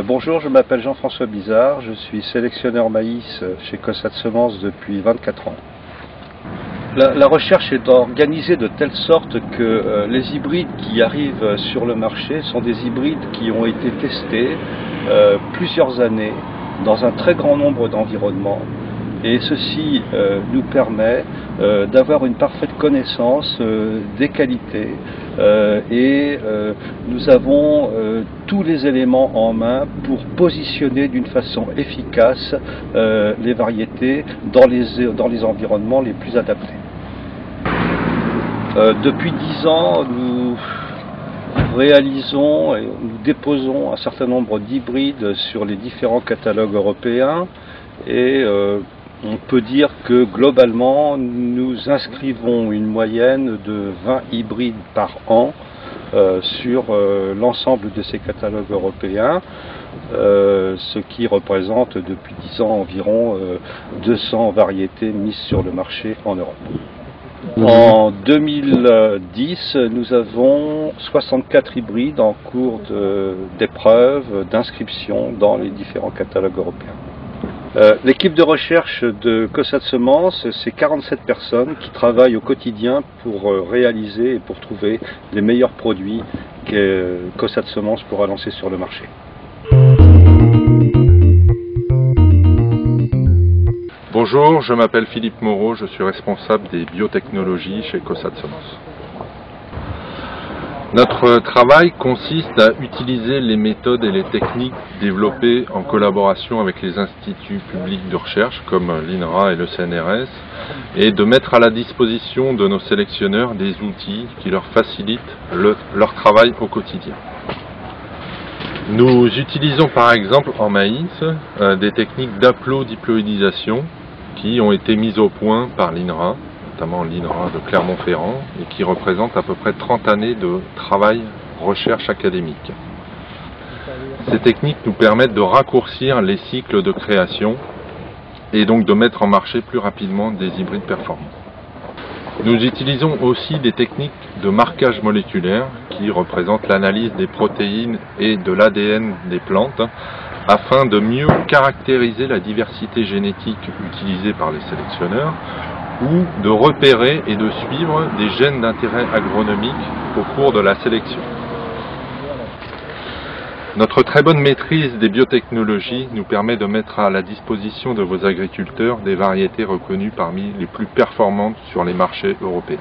Bonjour, je m'appelle Jean-François Bizard, je suis sélectionneur maïs chez Cossat Semences depuis 24 ans. La recherche est organisée de telle sorte que les hybrides qui arrivent sur le marché sont des hybrides qui ont été testés plusieurs années dans un très grand nombre d'environnements. Et ceci nous permet d'avoir une parfaite connaissance des qualités nous avons tous les éléments en main pour positionner d'une façon efficace les variétés dans les environnements les plus adaptés. Depuis 10 ans, nous réalisons et nous déposons un certain nombre d'hybrides sur les différents catalogues européens et on peut dire que globalement nous inscrivons une moyenne de 20 hybrides par an sur l'ensemble de ces catalogues européens, ce qui représente depuis 10 ans environ 200 variétés mises sur le marché en Europe. En 2010, nous avons 64 hybrides en cours d'épreuve, d'inscription dans les différents catalogues européens. L'équipe de recherche de Cossat Semences, c'est 47 personnes qui travaillent au quotidien pour réaliser et pour trouver les meilleurs produits que Cossat Semences pourra lancer sur le marché. Bonjour, je m'appelle Philippe Moreau, je suis responsable des biotechnologies chez Cossat Semences. Notre travail consiste à utiliser les méthodes et les techniques développées en collaboration avec les instituts publics de recherche comme l'INRA et le CNRS et de mettre à la disposition de nos sélectionneurs des outils qui leur facilitent leur travail au quotidien. Nous utilisons par exemple en maïs des techniques d'aplodiploïdisation qui ont été mises au point par l'INRA, notamment l'INRA de Clermont-Ferrand, et qui représente à peu près 30 années de travail recherche académique. Ces techniques nous permettent de raccourcir les cycles de création et donc de mettre en marché plus rapidement des hybrides performants. Nous utilisons aussi des techniques de marquage moléculaire qui représentent l'analyse des protéines et de l'ADN des plantes afin de mieux caractériser la diversité génétique utilisée par les sélectionneurs ou de repérer et de suivre des gènes d'intérêt agronomique au cours de la sélection. Notre très bonne maîtrise des biotechnologies nous permet de mettre à la disposition de vos agriculteurs des variétés reconnues parmi les plus performantes sur les marchés européens.